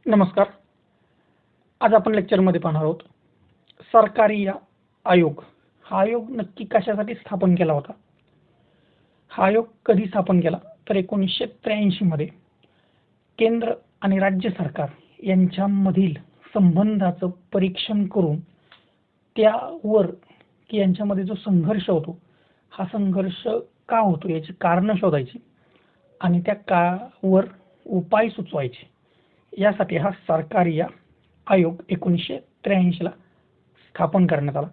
नमस्कार. आज आपण लेक्चरमध्ये पाहणार आहोत सरकारी आयोग. हा आयोग नक्की कशासाठी स्थापन केला होता? हा आयोग कधी स्थापन केला तर 1983 मध्ये केंद्र आणि राज्य सरकार यांच्यामधील संबंधाचं परीक्षण करून त्यावर की यांच्यामध्ये जो संघर्ष होतो हा संघर्ष का होतो याची कारणं शोधायची आणि त्या कावर उपाय सुचवायचे यासाठी हा सरकारी आयोग 1983 ला स्थापन करण्यात आला.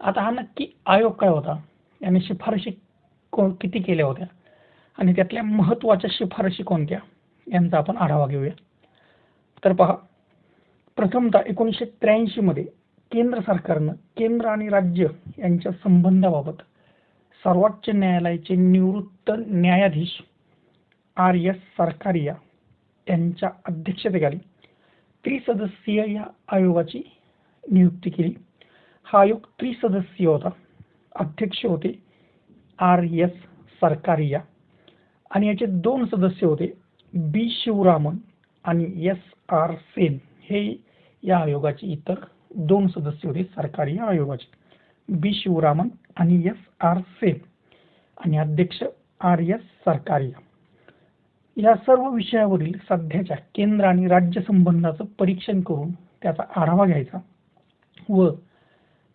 आता हा नक्की आयोग काय होता, याने शिफारशी किती केल्या होत्या आणि त्यातल्या महत्त्वाच्या शिफारशी कोणत्या यांचा आपण आढावा घेऊया. तर पहा, प्रथमतः 1983 मध्ये केंद्र सरकारनं केंद्र आणि राज्य यांच्या संबंधाबाबत सर्वोच्च न्यायालयाचे निवृत्त न्यायाधीश R.S. सरकारिया यांच्या अध्यक्षतेखाली त्रिसदस्यीय या आयोगाची नियुक्ती केली. हा आयोग त्रिसदस्यीय होता. अध्यक्ष होते R.S. सरकारिया आणि याचे 2 सदस्य होते B. शिवरामन आणि S.R. सेन. हे या आयोगाचे इतर 2 सदस्य होते सरकारी आयोगाचे, B. शिवरामन आणि S.R. सेन आणि अध्यक्ष R.S. सरकारिया. या सर्व विषयावरील सध्याच्या केंद्र आणि राज्य संबंधाचं परीक्षण करून त्याचा आढावा घ्यायचा व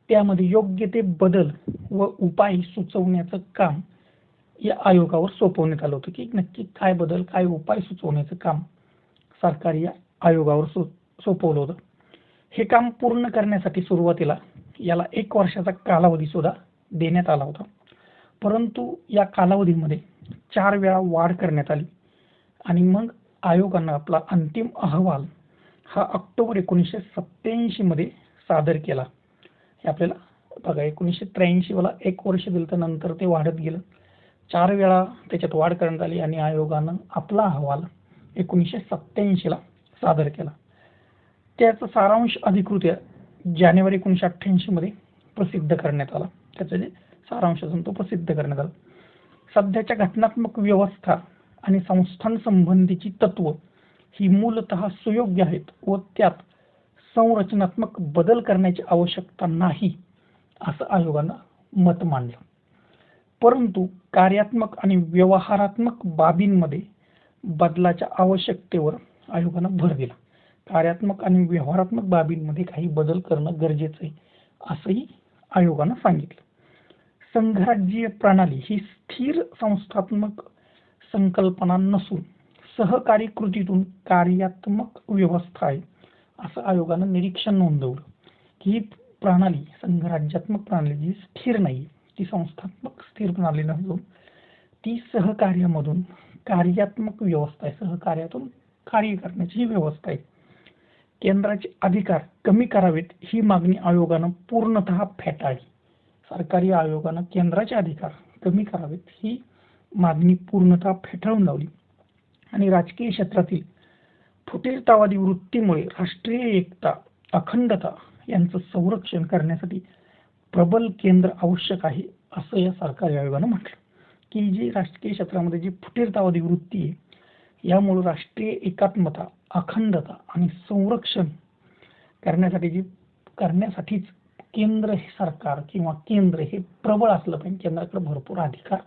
त्यामध्ये योग्य ते बदल व उपाय सुचवण्याचं काम या आयोगावर सोपवण्यात आलं होतं की नक्की काय बदल काय उपाय सुचवण्याचं काम सरकारी आयोगावर सोपवलं होतं. हे काम पूर्ण करण्यासाठी सुरुवातीला याला 1 वर्षाचा कालावधी सुद्धा देण्यात आला होता, परंतु या कालावधीमध्ये 4 वेळा वाढ करण्यात आली आणि मग आयोगानं आपला अंतिम अहवाल हा ऑक्टोबर 1987 मध्ये सादर केला. हे आपल्याला बघा 1983 वाला 1 वर्ष दिलं, तर नंतर ते वाढत गेलं, 4 वेळा त्याच्यात वाढ करण्यात आली आणि आयोगानं आपला अहवाल 1987 ला सादर केला. त्याचा सारांश अधिकृत जानेवारी 1988 मध्ये प्रसिद्ध करण्यात आला. त्याचा जे सारांश असून तो प्रसिद्ध करण्यात आला. सध्याच्या घटनात्मक व्यवस्था आणि संस्थांसंबंधीची तत्व ही मूलतः सुयोग्य आहेत व त्यात संरचनात्मक बदल करण्याची आवश्यकता नाही असं आयोगानं मत मांडलं. परंतु कार्यात्मक आणि व्यवहारात्मक बाबींमध्ये बदलाच्या आवश्यकतेवर आयोगानं भर दिला. कार्यात्मक आणि व्यवहारात्मक बाबींमध्ये काही बदल करणं गरजेचं आहे असंही आयोगानं सांगितलं. संघराज्यीय प्रणाली ही स्थिर संस्थात्मक संकल्पना नसून सहकारी कृतीतून कार्यात्मक व्यवस्था आहे असं आयोगानं निरीक्षण नोंदवलं की ही प्रणाली संघराज्यात्मक प्रणाली जी स्थिर नाही, ती संस्थात्मक स्थिर प्रणाली नसून ती सहकार्यामधून कार्यात्मक व्यवस्था आहे, सहकार्यातून कार्य करण्याची ही व्यवस्था आहे. केंद्राचे अधिकार कमी करावेत ही मागणी आयोगानं पूर्णतः फेटाळली. सरकारी आयोगानं केंद्राचे अधिकार कमी करावेत ही मागणी पूर्णतः फेटाळून लावली आणि राजकीय क्षेत्रातील फुटीरतावादी वृत्तीमुळे राष्ट्रीय एकता अखंडता यांचं संरक्षण करण्यासाठी प्रबल केंद्र आवश्यक आहे असं या सरकारी आयोगानं म्हटलं की जी राजकीय क्षेत्रामध्ये जी फुटीरतावादी वृत्ती आहे यामुळे राष्ट्रीय एकात्मता अखंडता आणि संरक्षण करण्यासाठीच केंद्र हे सरकार किंवा केंद्र हे प्रबळ असलं पाहिजे, केंद्राकडे भरपूर अधिकार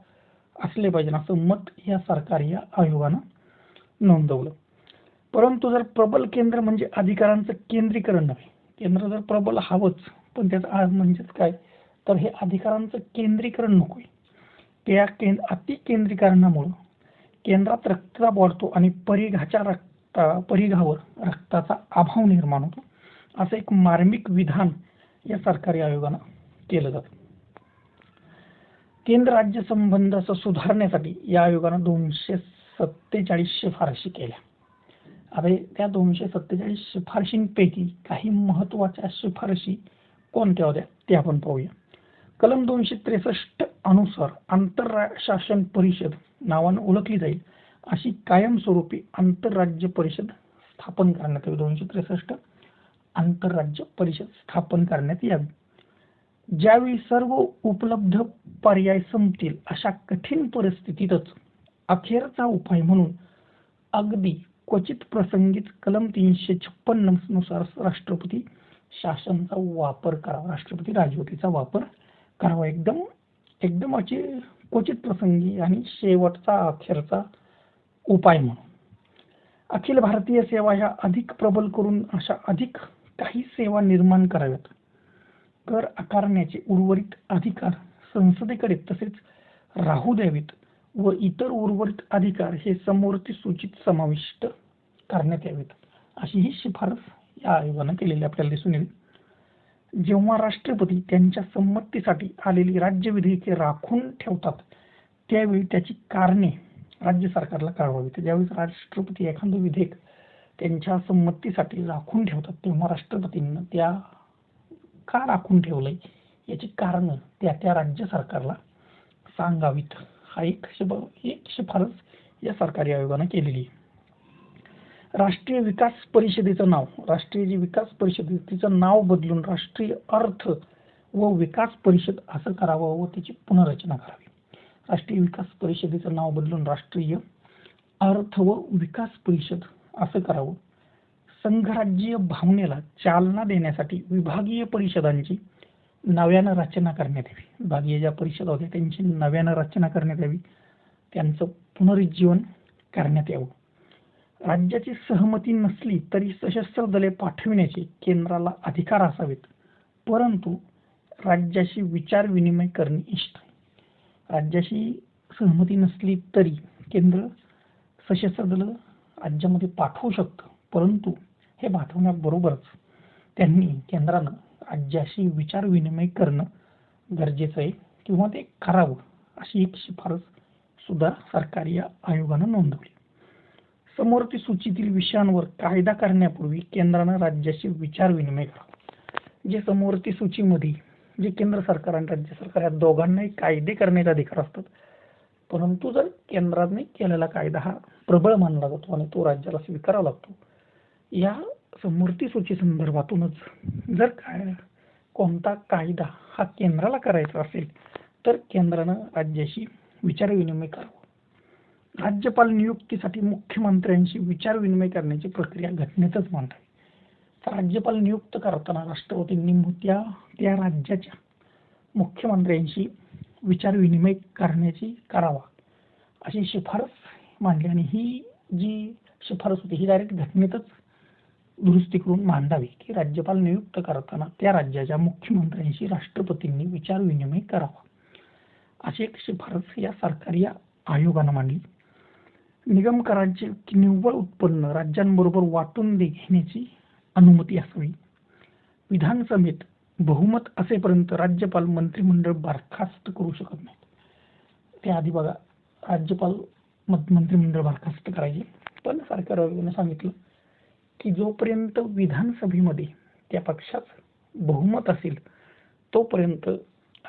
असले पाहिजे असं मत या सरकारी आयोगानं नोंदवलं. परंतु जर प्रबल केंद्र म्हणजे अधिकारांचं केंद्रीकरण नव्हे, केंद्र जर प्रबल हवंच पण त्याचं म्हणजेच काय तर हे अधिकारांचं केंद्रीकरण नकोय. त्या अति केंद्रीकरणामुळे केंद्रात रक्तदाब वाढतो आणि परिघावर रक्ताचा अभाव निर्माण होतो असं एक मार्मिक विधान या सरकारी आयोगानं केलं जातं. केंद्र राज्य संबंधाचं सुधारण्यासाठी या आयोगानं 247 शिफारशी केल्या. आता त्या 247 शिफारशींपैकी काही महत्त्वाच्या शिफारशी कोणत्या होत्या ते आपण पाहूया. कलम 263 अनुसार आंतरशासन परिषद नावानं ओळखली जाईल अशी कायमस्वरूपी आंतरराज्य परिषद स्थापन करण्यात यावी. 263 आंतरराज्य परिषद स्थापन करण्यात यावी. ज्यावेळी सर्व उपलब्ध पर्याय संपतील अशा कठीण परिस्थितीतच अखेरचा उपाय म्हणून अगदी क्वचित प्रसंगीच कलम 356 नुसार राष्ट्रपती शासनाचा वापर करावा, राष्ट्रपती राजवटीचा वापर करावा. एकदम एकदम अशी क्वचित प्रसंगी आणि शेवटचा अखेरचा उपाय म्हणून. अखिल भारतीय सेवा ह्या अधिक प्रबल करून अशा अधिक काही सेवा निर्माण कराव्यात. कर आकारण्याचे उर्वरित अधिकार संसदेकडे तसेच राहू द्यावेत व इतर उर्वरित अधिकार हे समवर्ती सूचीत समाविष्ट करण्यात यावेत, अशी ही शिफारस या आयोगानं केलेली आपल्याला दिसून येईल. जेव्हा राष्ट्रपती त्यांच्या संमतीसाठी आलेली राज्य विधेयके राखून ठेवतात त्यावेळी त्याची कारणे राज्य सरकारला कळवावीत. ज्यावेळी राष्ट्रपती एखादं विधेयक त्यांच्या संमतीसाठी राखून ठेवतात तेव्हा राष्ट्रपतींना त्या का राखून ठेवलंय याची कारणं त्या राज्य सरकारला सांगावीत. हा एक शिफारस या सरकारी आयोगानं केलेली आहे. राष्ट्रीय विकास परिषदेचं नाव, राष्ट्रीय जी विकास परिषद तिचं नाव बदलून राष्ट्रीय अर्थ व विकास परिषद असं करावं व त्याची पुनर्रचना करावी. राष्ट्रीय विकास परिषदेचं नाव बदलून राष्ट्रीय अर्थ व विकास परिषद असं करावं. संघराज्यीय भावनेला चालना देण्यासाठी विभागीय परिषदांची नव्यानं रचना करण्यात यावी. विभागीय ज्या परिषदा होत्या त्यांची नव्यानं रचना करण्यात यावी, त्यांचं पुनरुज्जीवन करण्यात यावं. राज्याची सहमती नसली तरी सशस्त्र दले पाठविण्याचे केंद्राला अधिकार असावेत, परंतु राज्याशी विचार विनिमय करणे इष्ट आहे. राज्याशी सहमती नसली तरी केंद्र सशस्त्र दल राज्यामध्ये पाठवू शकतं, परंतु हे पाठवण्याबरोबरच त्यांनी केंद्रानं राज्याशी विचार विनिमय करणं गरजेचं आहे किंवा ते करावं, अशी एक शिफारस सुद्धा सरकारी आयोगानं नोंदवली. समवर्ती सूचीतील विषयांवर कायदा करण्यापूर्वी केंद्रानं राज्याशी विचार विनिमय करावा. जे समवर्ती सूचीमध्ये जे केंद्र सरकार आणि राज्य सरकार या दोघांनाही कायदे करण्याचे अधिकार असतात, परंतु जर केंद्राने केलेला कायदा हा प्रबळ मानला जातो आणि तो राज्याला स्वीकारावा लागतो, या समवर्ती सूची संदर्भातूनच जर कोणता कायदा हा केंद्राला करायचा असेल तर केंद्रानं राज्याशी विचार विनिमय करावा. राज्यपाल नियुक्तीसाठी मुख्यमंत्र्यांशी विचार विनिमय करण्याची प्रक्रिया घटनेतच मांडावी. राज्यपाल नियुक्त करताना राष्ट्रपतींनी त्या राज्याच्या मुख्यमंत्र्यांशी विचार विनिमय करावा अशी शिफारस मांडली आणि ही जी शिफारस होती ही डायरेक्ट घटनेतच दुरुस्ती करून मांडावी की राज्यपाल नियुक्त करताना त्या राज्याच्या मुख्यमंत्र्यांशी राष्ट्रपतींनी विचार विनिमय करावा, अशी एक शिफारस या सरकारी आयोगानं मांडली. निगम करांचे निव्वळ उत्पन्न राज्यांबरोबर वाटून घेण्याची अनुमती असावी. विधानसभेत बहुमत असेपर्यंत राज्यपाल मंत्रिमंडळ बरखास्त करू शकत नाहीत. त्याआधी बघा राज्यपाल मंत्रिमंडळ बरखास्त करायचे, पण सरकार आयोगाने सांगितलं की जोपर्यंत विधानसभेमध्ये त्या पक्षाचं बहुमत असेल तोपर्यंत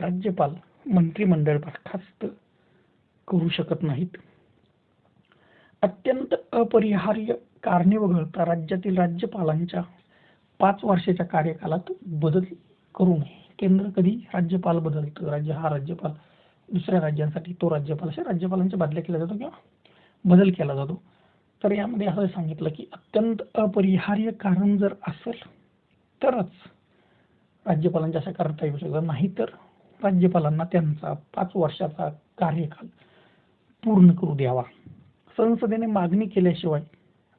राज्यपाल मंत्रिमंडळ बरखास्त करू शकत नाहीत. अत्यंत अपरिहार्य कारणे वगळता राज्यातील राज्यपालांच्या 5 वर्षाच्या कार्यकालात बदल करू नये. केंद्र कधी राज्यपाल बदलतं, राज्यपाल दुसऱ्या राज्यांसाठी तो राज्यपाल, अशा राज्यपालांच्या बदल्या केला जातो किंवा बदल केला जातो. तर यामध्ये असं सांगितलं की अत्यंत अपरिहार्य कारण जर असेल तरच राज्यपालांच्या अशा करता येऊ शकतात, नाहीतर राज्यपालांना त्यांचा 5 वर्षाचा कार्यकाल पूर्ण करू द्यावा. संसदेने मागणी केल्याशिवाय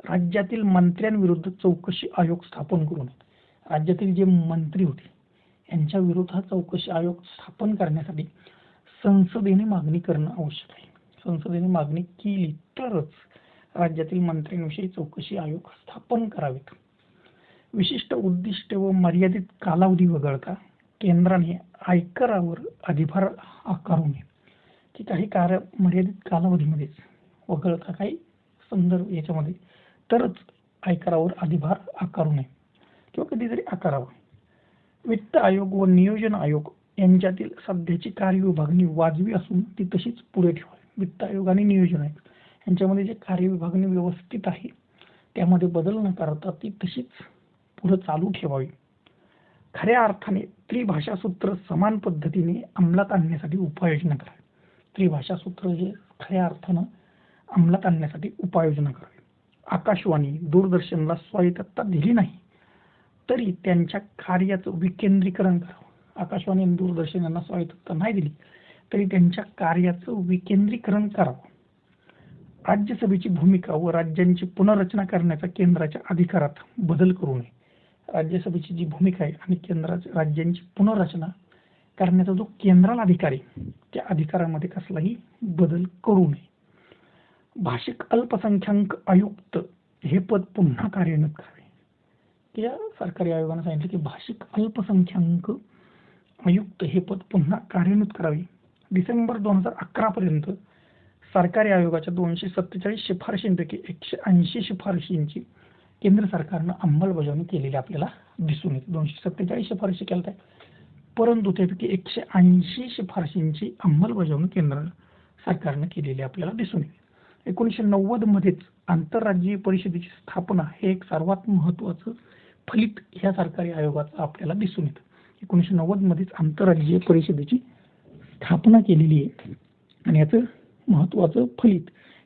राज्यातील मंत्र्यांविरुद्ध चौकशी आयोग स्थापन करू नये. राज्यातील जे मंत्री होते यांच्या विरोधात चौकशी आयोग स्थापन करण्यासाठी संसदेने मागणी करणं आवश्यक आहे. संसदेने मागणी केली तरच राज्यातील मंत्र्यांविषयी चौकशी आयोग स्थापन करावेत. विशिष्ट उद्दिष्ट व मर्यादित कालावधी वगळता केंद्राने आयकरावर अधिभार आकारू नये, की काही मर्यादित कालावधीमध्येच वगळता काही संदर्भ याच्यामध्ये तरच आयकरावर अधिभार आकारू नये किंवा कधीतरी आकारावा. वित्त आयोग व नियोजन आयोग यांच्यातील सध्याची कार्यविभागणी वाजवी असून ती तशीच पुढे ठेवावी. वित्त आयोग आणि नियोजन आयोग यांच्यामध्ये जे कार्यविभागणी व्यवस्थित आहे त्यामध्ये बदल न करता ती तशीच पुढे चालू ठेवावी. खऱ्या अर्थाने त्रिभाषा सूत्र समान पद्धतीने अंमलात आणण्यासाठी उपाययोजना करावी. त्रिभाषा सूत्र हे खऱ्या अर्थानं अंमलात आणण्यासाठी उपाययोजना करावी. आकाशवाणी, दूरदर्शनला स्वायत्तता दिली नाही तरी त्यांच्या कार्याचं विकेंद्रीकरण करावं. आकाशवाणी आणि दूरदर्शन यांना स्वायत्तता नाही दिली तरी त्यांच्या कार्याचं विकेंद्रीकरण करावं. राज्यसभेची भूमिका व राज्यांची पुनर्रचना करण्याचा केंद्राच्या अधिकारात बदल करू नये. राज्यसभेची जी भूमिका आहे आणि राज्यांची पुनर्रचना करण्याचा जो केंद्राला अधिकार आहे त्या अधिकारामध्ये कसलाही बदल करू नये. भाषिक अल्पसंख्याक आयुक्त हे पद पुन्हा कार्यान्वित करावे. या सरकारी आयोगाने सांगितले की भाषिक अल्पसंख्याक आयुक्त हे पद पुन्हा कार्यान्वित करावे. डिसेंबर 2011 पर्यंत सरकारी आयोगाच्या 247 शिफारशींपैकी 180 शिफारशींची केंद्र सरकारनं अंमलबजावणी केलेली आपल्याला दिसून येते. 247 शिफारशी केल्या परंतु त्यापैकी 180 शिफारशींची अंमलबजावणी केंद्र सरकारनं केलेली आपल्याला दिसून येते. 1990 मध्येच आंतरराज्यीय परिषदेची स्थापना हे एक सर्वात महत्त्वाचं फलित ह्या सरकारी आयोगाचं आपल्याला दिसून येतं. 1990 मध्येच आंतरराज्यीय परिषदेची स्थापना केलेली आहे आणि याचं महत्त्वाचं फलित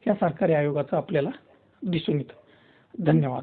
ह्या सरकारी आयोगाचं आपल्याला दिसून येतं. धन्यवाद.